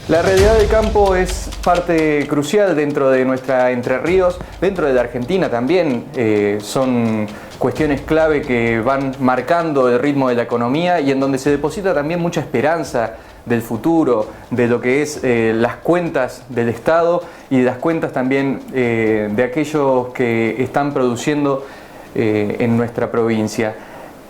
La realidad del campo es parte crucial dentro de nuestra Entre Ríos, dentro de la Argentina también. Son cuestiones clave que van marcando el ritmo de la economía y en donde se deposita también mucha esperanza del futuro, de lo que es las cuentas del Estado y de las cuentas también de aquellos que están produciendo en nuestra provincia.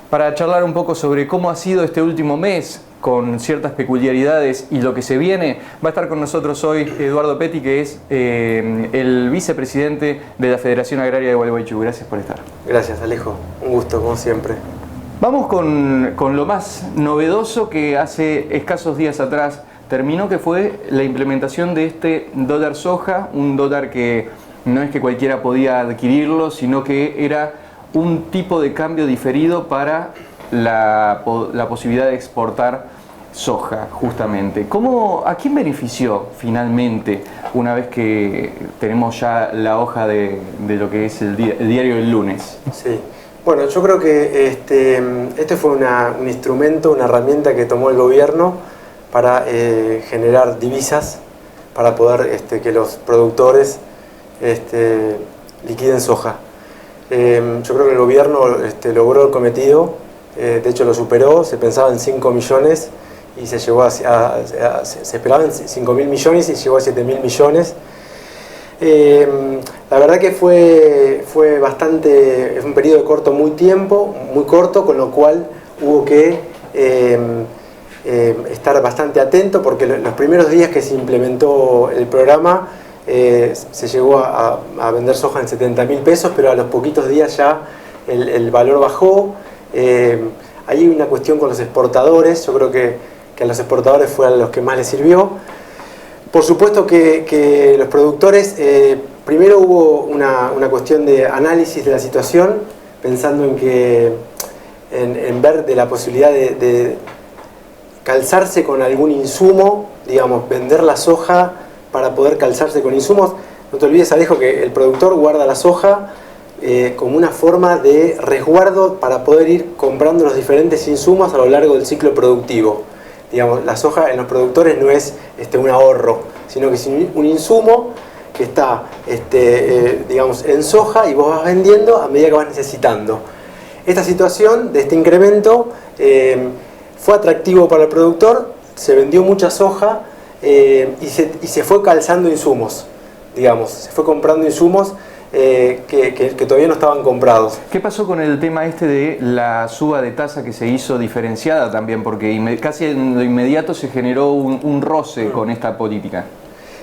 Para charlar un poco sobre cómo ha sido este último mes, con ciertas peculiaridades y lo que se viene, va a estar con nosotros hoy Eduardo Petti, que es el vicepresidente de la Federación Agraria de Gualeguaychú. Gracias por estar. Gracias, Alejo. Un gusto, como siempre. Vamos con lo más novedoso que hace escasos días atrás terminó, que fue la implementación de este dólar soja, un dólar que no es que cualquiera podía adquirirlo, sino que era un tipo de cambio diferido para la posibilidad de exportar soja, justamente. ¿A quién benefició finalmente una vez que tenemos ya la hoja de lo que es el diario del lunes? Sí. Bueno, yo creo que este fue un instrumento, una herramienta que tomó el gobierno para generar divisas, para poder que los productores liquiden soja. Yo creo que el gobierno logró el cometido, de hecho lo superó, se pensaba en 5 millones y se llegó se esperaba en 5.000 millones y llegó a 7.000 millones. La verdad que fue un periodo de muy corto, con lo cual hubo que estar bastante atento, porque los primeros días que se implementó el programa se llegó a vender soja en 70.000 pesos, pero a los poquitos días ya el valor bajó. Hay una cuestión con los exportadores, yo creo que a los exportadores fue a los que más les sirvió. Por supuesto que los productores, primero hubo una cuestión de análisis de la situación, pensando en ver de la posibilidad de calzarse con algún insumo, digamos, vender la soja para poder calzarse con insumos. No te olvides, Alejo, que el productor guarda la soja como una forma de resguardo para poder ir comprando los diferentes insumos a lo largo del ciclo productivo. Digamos, la soja en los productores no es un ahorro, sino que es un insumo que está digamos, en soja y vos vas vendiendo a medida que vas necesitando. Esta situación de este incremento fue atractivo para el productor, se vendió mucha soja y se fue calzando insumos, digamos, se fue comprando insumos que todavía no estaban comprados. ¿Qué pasó con el tema de la suba de tasa que se hizo diferenciada también? Porque casi en lo inmediato se generó un roce con esta política.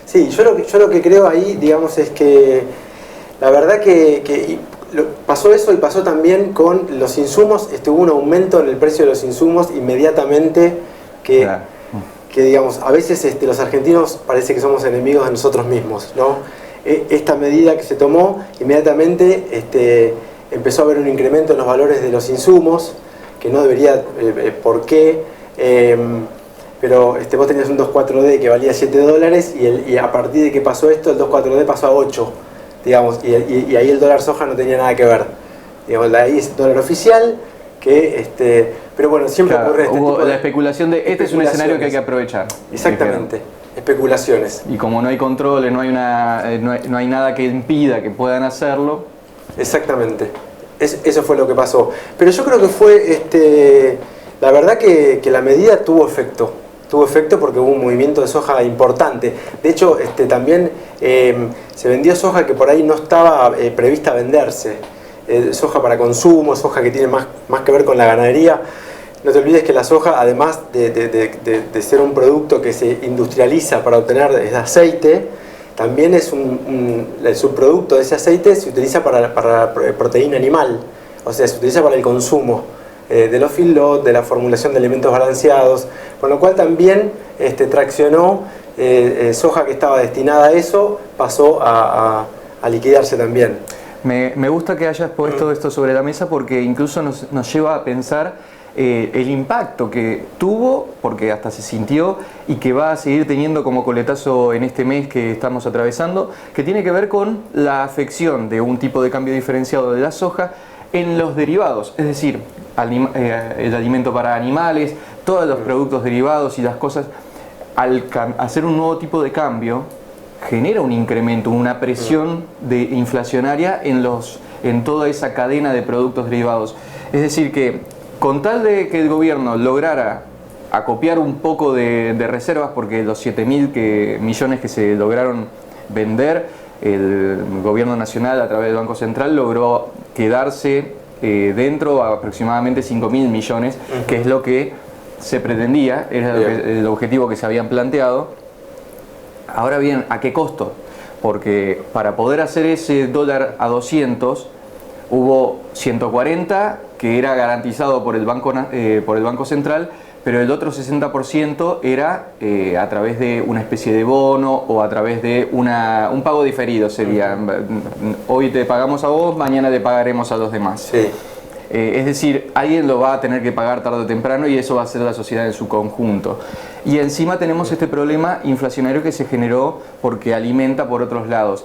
Sí, yo lo que creo ahí, digamos, es que la verdad que pasó eso, y pasó también con los insumos. Hubo un aumento en el precio de los insumos inmediatamente Claro. que digamos, a veces los argentinos parece que somos enemigos de nosotros mismos, ¿no? Esta medida que se tomó, inmediatamente empezó a haber un incremento en los valores de los insumos, que no debería, ¿por qué? Pero vos tenías un 2,4-D que valía $7 y a partir de que pasó esto, el 2,4-D pasó a 8, digamos, y ahí el dólar soja no tenía nada que ver. Digamos, ahí es dólar oficial, pero bueno, siempre Claro, ocurre hubo tipo de la especulación de este es un escenario que hay que aprovechar. Exactamente. Especulaciones. Y como no hay controles, no hay nada que impida que puedan hacerlo. Exactamente. Eso fue lo que pasó. Pero yo creo que fue, la verdad que la medida tuvo efecto. Tuvo efecto porque hubo un movimiento de soja importante. De hecho, también se vendió soja que por ahí no estaba prevista venderse. Soja para consumo, soja que tiene más que ver con la ganadería. No te olvides que la soja, además de ser un producto que se industrializa para obtener aceite, también es el subproducto de ese aceite se utiliza para proteína animal, o sea, se utiliza para el consumo de los feedlots, de la formulación de alimentos balanceados, con lo cual también traccionó soja que estaba destinada a eso, pasó a liquidarse también. Me gusta que hayas puesto esto sobre la mesa porque incluso nos lleva a pensar el impacto que tuvo, porque hasta se sintió, y que va a seguir teniendo como coletazo en este mes que estamos atravesando, que tiene que ver con la afección de un tipo de cambio diferenciado de la soja en los derivados, es decir, el alimento para animales, todos los productos derivados y las cosas. al hacer un nuevo tipo de cambio, genera un incremento, una presión inflacionaria en toda esa cadena de productos derivados. Es decir, que con tal de que el gobierno lograra acopiar un poco de reservas, porque los 7.000 millones que se lograron vender, el gobierno nacional a través del Banco Central logró quedarse dentro aproximadamente 5.000 millones, que es lo que se pretendía, era el objetivo que se habían planteado. Ahora bien, ¿a qué costo? Porque para poder hacer ese dólar a 200 hubo 140 que era garantizado por el Banco Central, pero el otro 60% era a través de una especie de bono o a través de un pago diferido. Sería, hoy te pagamos a vos, mañana te pagaremos a los demás. Sí. Es decir, alguien lo va a tener que pagar tarde o temprano y eso va a ser la sociedad en su conjunto. Y encima tenemos este problema inflacionario que se generó porque alimenta por otros lados.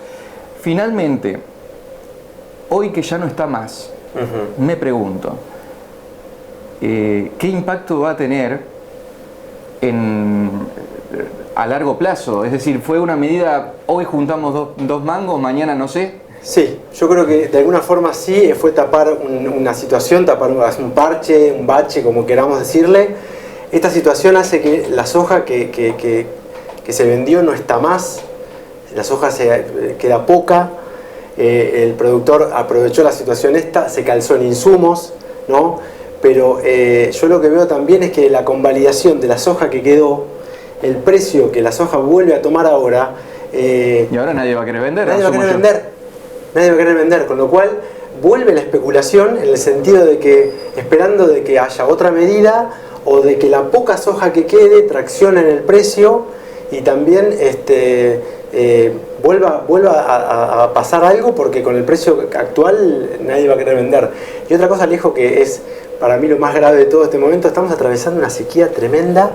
Finalmente, hoy que ya no está más, me pregunto, ¿qué impacto va a tener a largo plazo? Es decir, ¿fue una medida, hoy juntamos dos mangos, mañana no sé? Sí, yo creo que de alguna forma sí fue tapar una situación, tapar un parche, un bache, como queramos decirle. Esta situación hace que la soja que se vendió no está más, la soja queda poca, el productor aprovechó la situación esta, se calzó en insumos, ¿no? Pero yo lo que veo también es que la convalidación de la soja que quedó, el precio que la soja vuelve a tomar ahora... y ahora nadie va a querer vender. Nadie va a querer vender, con lo cual vuelve la especulación en el sentido de que, esperando de que haya otra medida o de que la poca soja que quede traccione en el precio y también vuelva a pasar algo, porque con el precio actual nadie va a querer vender. Y otra cosa, Alejo, que es para mí lo más grave de todo este momento, estamos atravesando una sequía tremenda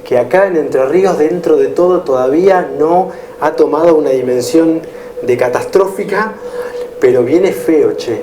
que acá en Entre Ríos, dentro de todo, todavía no ha tomado una dimensión de catastrófica, pero viene feo, che.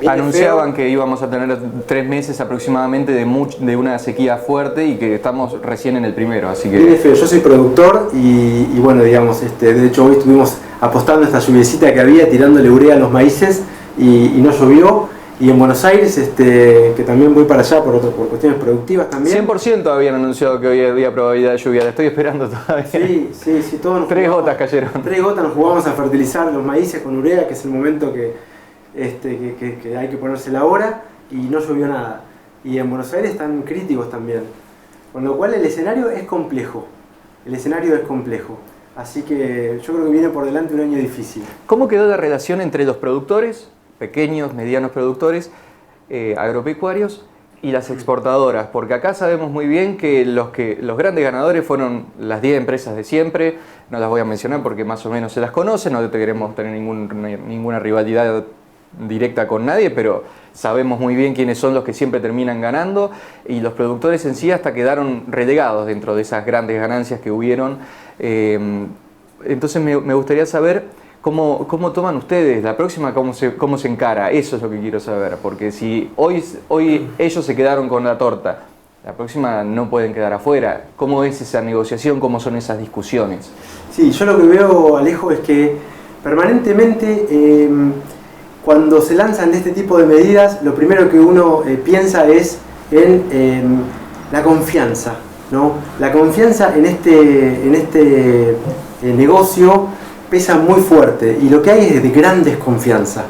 Anunciaban que íbamos a tener 3 meses aproximadamente de una sequía fuerte y que estamos recién en el primero, así que... Viene feo. Yo soy productor y bueno, digamos, de hecho hoy estuvimos apostando esta lluviecita que había, tirándole urea a los maíces y no llovió. Y en Buenos Aires, que también voy para allá por cuestiones productivas también. 100% habían anunciado que hoy había probabilidad de lluvia, la estoy esperando todavía. Sí, todos nos 3 gotas cayeron. 3 gotas nos jugamos a fertilizar los maíces con urea, que es el momento que hay que ponérsela ahora, y no llovió nada. Y en Buenos Aires están críticos también. Con lo cual el escenario es complejo. Así que yo creo que viene por delante un año difícil. ¿Cómo quedó la relación entre los productores, pequeños, medianos productores, agropecuarios, y las exportadoras? Porque acá sabemos muy bien que los grandes ganadores fueron las 10 empresas de siempre. No las voy a mencionar porque más o menos se las conocen, no queremos tener ninguna rivalidad directa con nadie, pero sabemos muy bien quiénes son los que siempre terminan ganando, y los productores en sí hasta quedaron relegados dentro de esas grandes ganancias que hubieron. Entonces me gustaría saber cómo toman ustedes la próxima, cómo se encara. Eso es lo que quiero saber, porque si hoy ellos se quedaron con la torta, la próxima no pueden quedar afuera. ¿Cómo es esa negociación? ¿Cómo son esas discusiones? Sí, yo lo que veo, Alejo, es que permanentemente cuando se lanzan de este tipo de medidas, lo primero que uno piensa es en la confianza, ¿no? La confianza en este negocio pesa muy fuerte, y lo que hay es de gran desconfianza.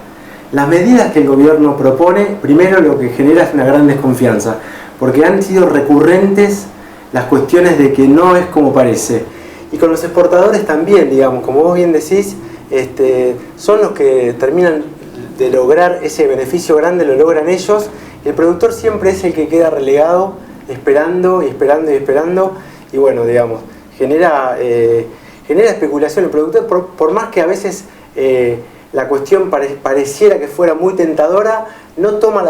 Las medidas que el gobierno propone, primero lo que genera es una gran desconfianza, porque han sido recurrentes las cuestiones de que no es como parece. Y con los exportadores también, digamos, como vos bien decís, son los que terminan de lograr ese beneficio grande, lo logran ellos. El productor siempre es el que queda relegado, esperando, y bueno, digamos, genera especulación. El productor, por más que a veces la cuestión pareciera que fuera muy tentadora, no toma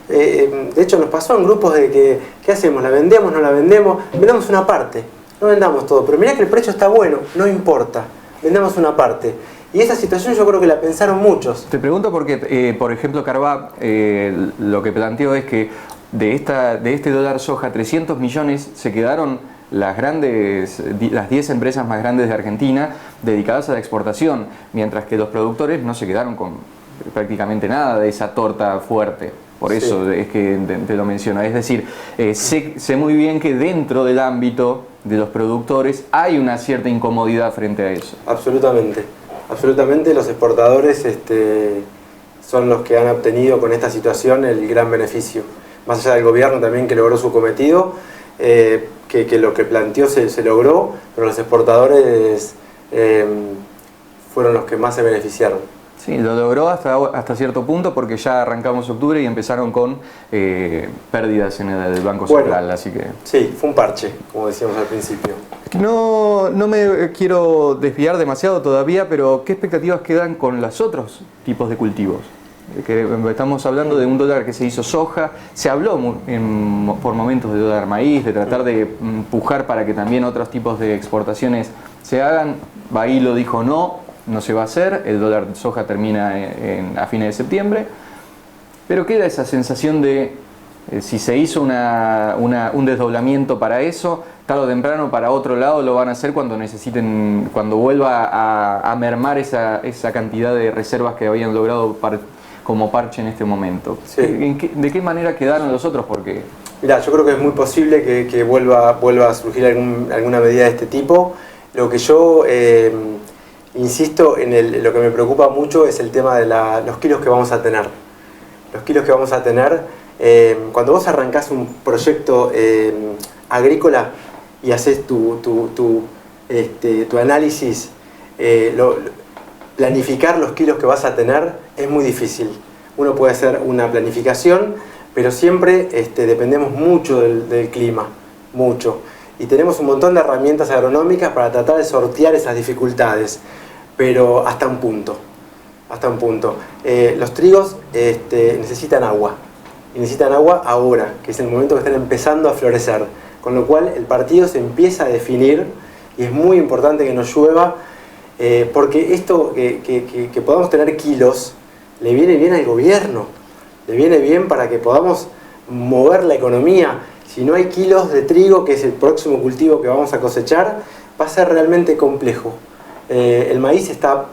de hecho nos pasó en grupos de que, ¿qué hacemos? ¿La vendemos? ¿No la vendemos? Vendamos una parte, no vendamos todo, pero mirá que el precio está bueno, no importa, vendamos una parte. Y esa situación yo creo que la pensaron muchos. Te pregunto porque, por ejemplo, Carvajal lo que planteó es que de este dólar soja, 300 millones se quedaron las 10 empresas más grandes de Argentina dedicadas a la exportación, mientras que los productores no se quedaron con prácticamente nada de esa torta fuerte. Por eso es que te lo menciono. Es decir, sé muy bien que dentro del ámbito de los productores hay una cierta incomodidad frente a eso. Absolutamente. Absolutamente, los exportadores son los que han obtenido con esta situación el gran beneficio. Más allá del gobierno también, que logró su cometido, que lo que planteó se logró, pero los exportadores fueron los que más se beneficiaron. Sí, lo logró hasta cierto punto, porque ya arrancamos octubre y empezaron con pérdidas en el Banco Central, así que... Sí, fue un parche, como decíamos al principio. No me quiero desviar demasiado todavía, pero ¿qué expectativas quedan con los otros tipos de cultivos? Que estamos hablando de un dólar que se hizo soja, se habló por momentos de dólar maíz, de tratar de empujar para que también otros tipos de exportaciones se hagan. Bailo dijo no se va a hacer, el dólar soja termina a fines de septiembre, pero queda esa sensación de si se hizo un desdoblamiento para eso, tarde o temprano para otro lado lo van a hacer cuando necesiten, cuando vuelva a mermar esa cantidad de reservas que habían logrado como parche en este momento. Sí. ¿De qué manera quedaron los otros? Porque... Mirá, yo creo que es muy posible que vuelva a surgir alguna medida de este tipo. Lo que yo insisto, lo que me preocupa mucho es el tema de los kilos que vamos a tener. Los kilos que vamos a tener, cuando vos arrancás un proyecto agrícola y haces tu análisis, planificar los kilos que vas a tener es muy difícil. Uno puede hacer una planificación, pero siempre dependemos mucho del clima, mucho. Y tenemos un montón de herramientas agronómicas para tratar de sortear esas dificultades, pero hasta un punto. Los trigos necesitan agua, y necesitan agua ahora, que es el momento que están empezando a florecer, con lo cual el partido se empieza a definir y es muy importante que no llueva, porque esto que podamos tener kilos le viene bien al gobierno, le viene bien para que podamos mover la economía. Si no hay kilos de trigo, que es el próximo cultivo que vamos a cosechar, va a ser realmente complejo. El maíz está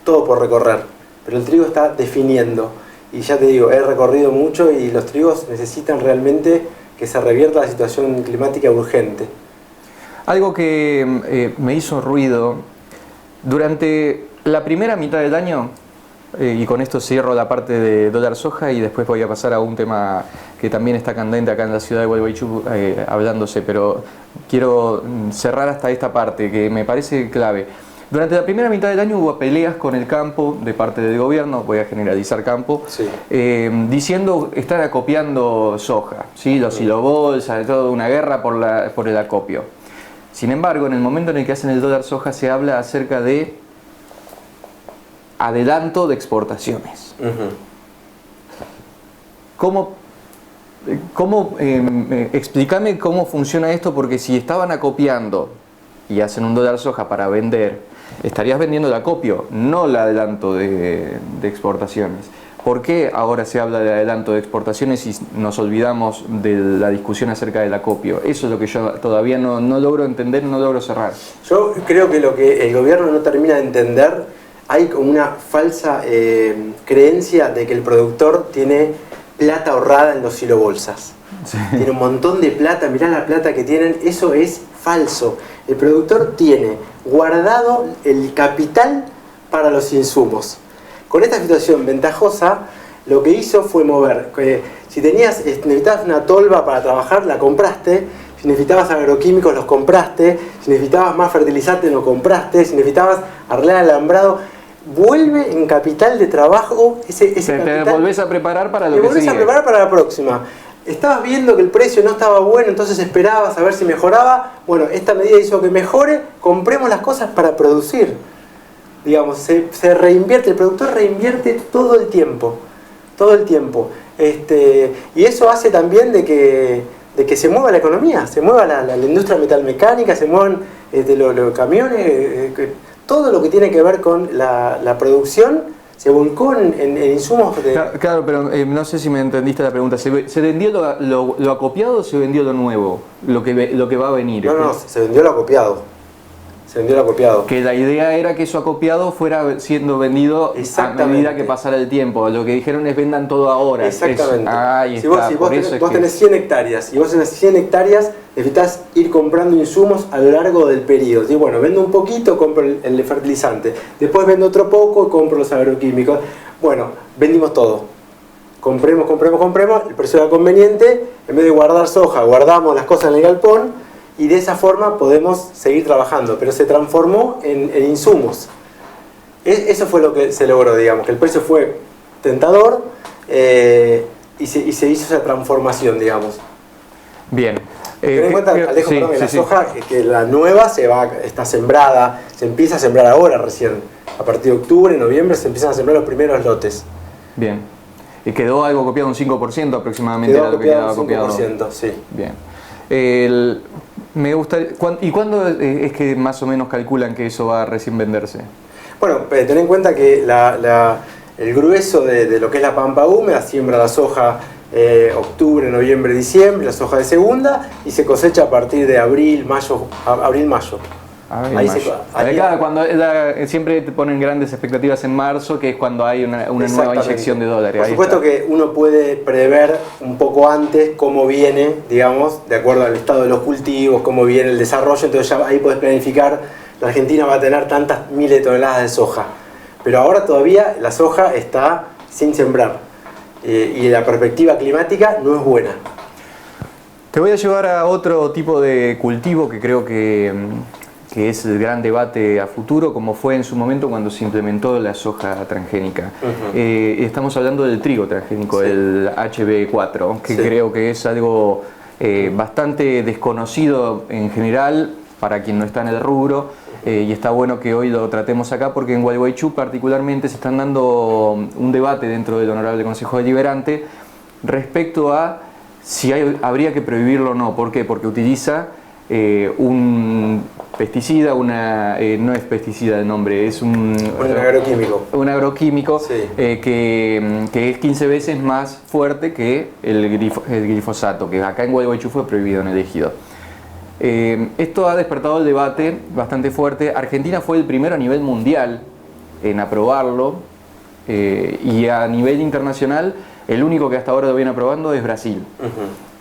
todo por recorrer, pero el trigo está definiendo. Y ya te digo, he recorrido mucho y los trigos necesitan realmente que se revierta la situación climática urgente. Algo que me hizo ruido durante la primera mitad del año, y con esto cierro la parte de dólar soja y después voy a pasar a un tema que también está candente acá en la ciudad de Gualeguaychú hablándose, pero quiero cerrar hasta esta parte que me parece clave. Durante la primera mitad del año hubo peleas con el campo de parte del gobierno, voy a generalizar campo, sí, diciendo estar acopiando soja, ¿sí? Los silobolsas, toda una guerra por el acopio. Sin embargo, en el momento en el que hacen el dólar soja se habla acerca de adelanto de exportaciones. Explícame cómo funciona esto, porque si estaban acopiando y hacen un dólar soja para vender, estarías vendiendo el acopio, no el adelanto de exportaciones. ¿Por qué ahora se habla de adelanto de exportaciones y nos olvidamos de la discusión acerca del acopio? Eso es lo que yo todavía no logro entender, no logro cerrar. Yo creo que lo que el gobierno no termina de entender, hay como una falsa creencia de que el productor tiene plata ahorrada en los silobolsas. Sí. Tiene un montón de plata, mirá la plata que tienen, eso es falso. El productor tiene guardado el capital para los insumos. Con esta situación ventajosa, lo que hizo fue mover. Si necesitabas una tolva para trabajar, la compraste. Si necesitabas agroquímicos, los compraste. Si necesitabas más fertilizante, lo compraste. Si necesitabas arreglar alambrado, vuelve en capital de trabajo ese capital. Te volvés a preparar para lo que sigue. Te volvés a preparar para la próxima. Estabas viendo que el precio no estaba bueno, entonces esperabas a ver si mejoraba. Bueno, esta medida hizo que mejore, compremos las cosas para producir. Digamos, se reinvierte, el productor reinvierte todo el tiempo. Y eso hace también de que se mueva la economía, se mueva la industria metalmecánica, se muevan los camiones, todo lo que tiene que ver con la producción se volcó en insumos de... Claro, pero no sé si me entendiste la pregunta. ¿Se vendió lo acopiado o se vendió lo nuevo? Lo que va a venir. No, se vendió lo acopiado. Se vendió el acopiado. Que la idea era que eso acopiado fuera siendo vendido a medida que pasara el tiempo. Lo que dijeron es vendan todo ahora. Exactamente. Si vos tenés 100 hectáreas y vos en las 100 hectáreas necesitas ir comprando insumos a lo largo del periodo. Y bueno, vendo un poquito, compro el fertilizante. Después vendo otro poco y compro los agroquímicos. Bueno, vendimos todo. Compremos. El precio era conveniente. En vez de guardar soja, guardamos las cosas en el galpón. Y de esa forma podemos seguir trabajando, pero se transformó en insumos. Eso fue lo que se logró, digamos, que el precio fue tentador y se hizo esa transformación, digamos. Bien. Ten en cuenta, Alejo, que la soja, que la nueva está sembrada, se empieza a sembrar ahora recién. A partir de octubre, noviembre se empiezan a sembrar los primeros lotes. Bien. ¿Y quedó algo copiado, un 5% aproximadamente? Quedó copiado un 5%, sí. Bien. Me gustaría, ¿y cuándo es que más o menos calculan que eso va a recién venderse? Bueno, ten en cuenta que el grueso de lo que es la pampa húmeda siembra la soja octubre, noviembre, diciembre, la soja de segunda, y se cosecha a partir de abril, mayo. Cuando siempre te ponen grandes expectativas en marzo, que es cuando hay una nueva inyección de dólares. Por supuesto que uno puede prever un poco antes cómo viene, digamos, de acuerdo al estado de los cultivos, cómo viene el desarrollo, entonces ya ahí puedes planificar, la Argentina va a tener tantas miles de toneladas de soja, pero ahora todavía la soja está sin sembrar y la perspectiva climática no es buena. Te voy a llevar a otro tipo de cultivo que creo que es el gran debate a futuro, como fue en su momento cuando se implementó la soja transgénica. Estamos hablando del trigo transgénico, el HB4, que creo que es algo bastante desconocido en general para quien no está en el rubro, y está bueno que hoy lo tratemos acá porque en Gualeguaychú particularmente se están dando un debate dentro del Honorable Consejo Deliberante respecto a si habría que prohibirlo o no. ¿Por qué? Porque utiliza un pesticida, no es pesticida el nombre, es un agroquímico. Un agroquímico, sí. Que es 15 veces más fuerte que el glifosato, que acá en Gualeguaychú fue prohibido en el ejido. Esto ha despertado el debate bastante fuerte. Argentina fue el primero a nivel mundial en aprobarlo, y a nivel internacional el único que hasta ahora lo viene aprobando es Brasil.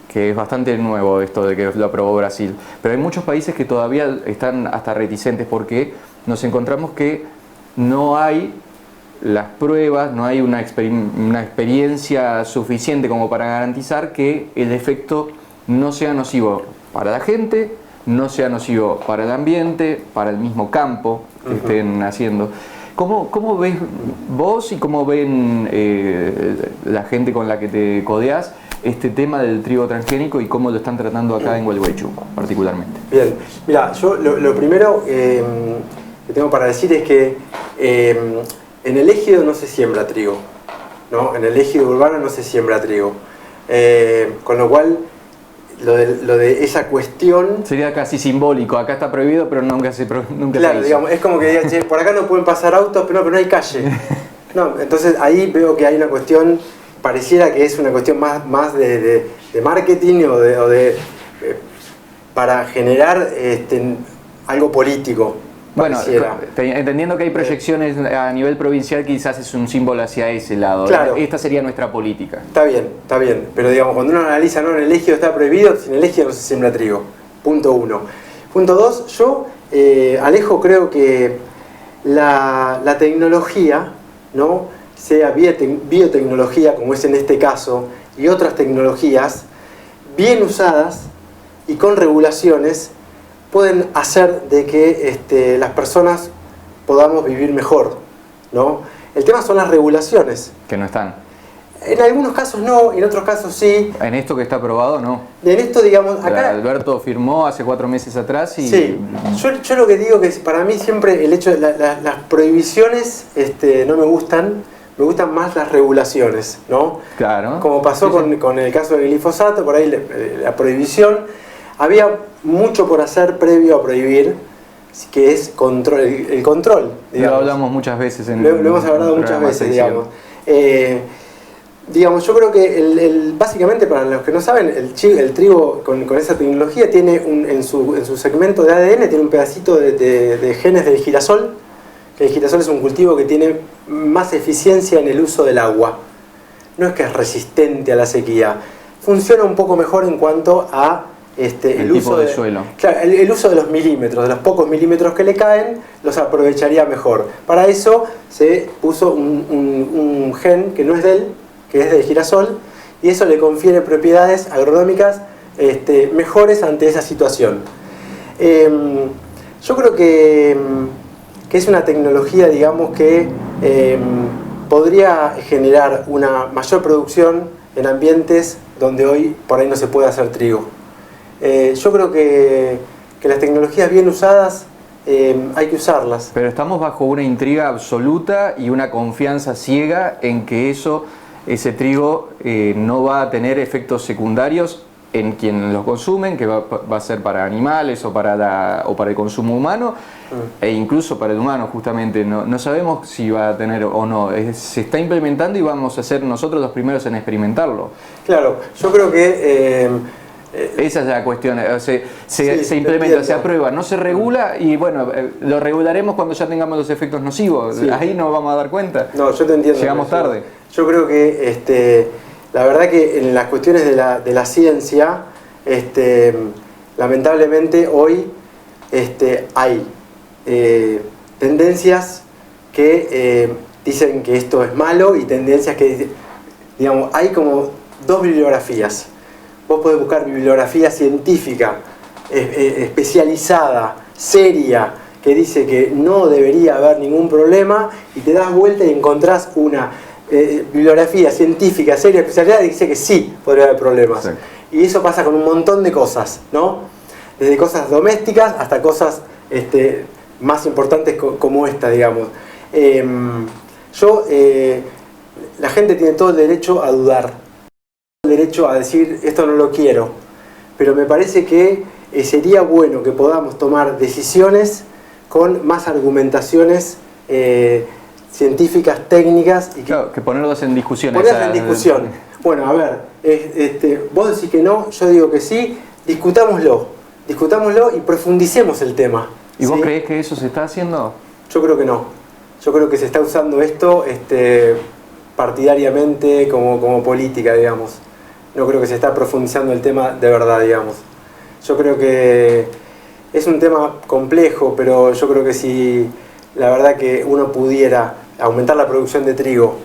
Que es bastante nuevo esto de que lo aprobó Brasil. Pero hay muchos países que todavía están hasta reticentes porque nos encontramos que no hay las pruebas, no hay una experiencia suficiente como para garantizar que el efecto no sea nocivo para la gente, no sea nocivo para el ambiente, para el mismo campo que estén haciendo. ¿Cómo ves vos y cómo ven la gente con la que te codeás este tema del trigo transgénico y cómo lo están tratando acá en Gualeguaychú particularmente? Bien, mira, yo lo primero que tengo para decir es que en el ejido no se siembra trigo, ¿no? En el ejido urbano no se siembra trigo, con lo cual lo de esa cuestión sería casi simbólico. Acá está prohibido, pero nunca se hizo. Digamos, es como que digan, che, por acá no pueden pasar autos, pero no hay calle. No, entonces ahí veo que hay una cuestión, pareciera que es una cuestión más de marketing o para generar algo político. Bueno, entendiendo que hay proyecciones a nivel provincial, quizás es un símbolo hacia ese lado. Claro. Esta sería nuestra política. Está bien, pero digamos, cuando uno analiza, no, en el ejido está prohibido, sin el ejido no se siembra trigo. Punto 1. Punto 2, yo, Alejo, creo que la tecnología, ¿no? Sea biotecnología, como es en este caso, y otras tecnologías, bien usadas y con regulaciones, pueden hacer de que las personas podamos vivir mejor, ¿no? El tema son las regulaciones. Que no están. En algunos casos no, en otros casos sí. En esto que está aprobado, no. En esto, digamos, acá... Alberto firmó hace 4 meses atrás y... Sí, yo lo que digo que para mí siempre el hecho de las prohibiciones no me gustan más las regulaciones, ¿no? Claro. Como pasó con el caso del glifosato, por ahí la prohibición... Había mucho por hacer previo a prohibir, que es el control. Digamos. Lo hablamos muchas veces. Lo hemos hablado muchas veces, digamos. Digamos, yo creo que básicamente, para los que no saben, el trigo con esa tecnología tiene en su segmento de ADN tiene un pedacito de genes del girasol. El girasol es un cultivo que tiene más eficiencia en el uso del agua. No es que es resistente a la sequía, funciona un poco mejor en cuanto a el uso del suelo. Claro, el uso de los milímetros, de los pocos milímetros que le caen, los aprovecharía mejor. Para eso se puso un gen que no es de él, que es del girasol, y eso le confiere propiedades agronómicas mejores ante esa situación. Yo creo que es una tecnología, digamos, que podría generar una mayor producción en ambientes donde hoy por ahí no se puede hacer trigo. Yo creo que las tecnologías bien usadas hay que usarlas. Pero estamos bajo una intriga absoluta y una confianza ciega en que ese trigo no va a tener efectos secundarios en quienes lo consumen, que va a ser para animales o para el consumo humano, e incluso para el humano, justamente. No sabemos si va a tener o no. Se está implementando y vamos a ser nosotros los primeros en experimentarlo. Claro, yo creo que esa es la cuestión. Se implementa, se aprueba, no se regula, y bueno, lo regularemos cuando ya tengamos los efectos nocivos. Sí. Ahí nos vamos a dar cuenta. No, yo te entiendo. Llegamos tarde. Yo creo que la verdad que en las cuestiones de la ciencia, lamentablemente hoy hay tendencias que dicen que esto es malo, y tendencias que, digamos, hay como dos bibliografías. Vos podés buscar bibliografía científica especializada, seria, que dice que no debería haber ningún problema, y te das vuelta y encontrás una bibliografía científica, seria, especializada, que dice que sí podría haber problemas. Sí. Y eso pasa con un montón de cosas, ¿no? Desde cosas domésticas hasta cosas más importantes como esta, digamos. La gente tiene todo el derecho a dudar, el derecho a decir esto no lo quiero, pero me parece que sería bueno que podamos tomar decisiones con más argumentaciones científicas, técnicas, y claro, que ponerlos en discusión. Ponerlas en discusión. Bueno, a ver, vos decís que no, yo digo que sí, discutámoslo y profundicemos el tema. ¿Y vos creés que eso se está haciendo? Yo creo que no. Yo creo que se está usando esto partidariamente como política, digamos. No creo que se está profundizando el tema de verdad, digamos. Yo creo que es un tema complejo, pero yo creo que si la verdad que uno pudiera aumentar la producción de trigo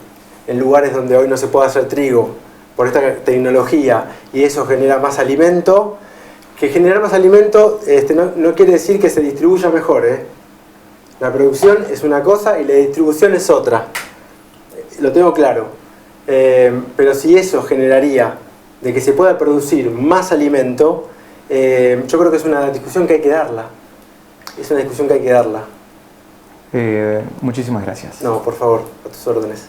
en lugares donde hoy no se puede hacer trigo por esta tecnología, y eso genera más alimento, que generar más alimento no quiere decir que se distribuya mejor, ¿eh? La producción es una cosa y la distribución es otra, lo tengo claro, pero si eso generaría de que se pueda producir más alimento, yo creo que es una discusión que hay que darla. Es una discusión que hay que darla. Muchísimas gracias. No, por favor, a tus órdenes.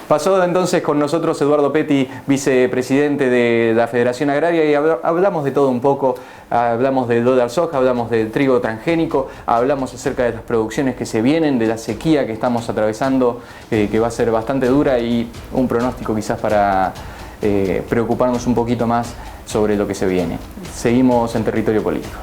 Pasó entonces con nosotros Eduardo Petti, vicepresidente de la Federación Agraria, y hablamos de todo un poco. Hablamos del dólar soja, hablamos del trigo transgénico, hablamos acerca de las producciones que se vienen, de la sequía que estamos atravesando, que va a ser bastante dura, y un pronóstico quizás para preocuparnos un poquito más sobre lo que se viene. Seguimos en Territorio Político.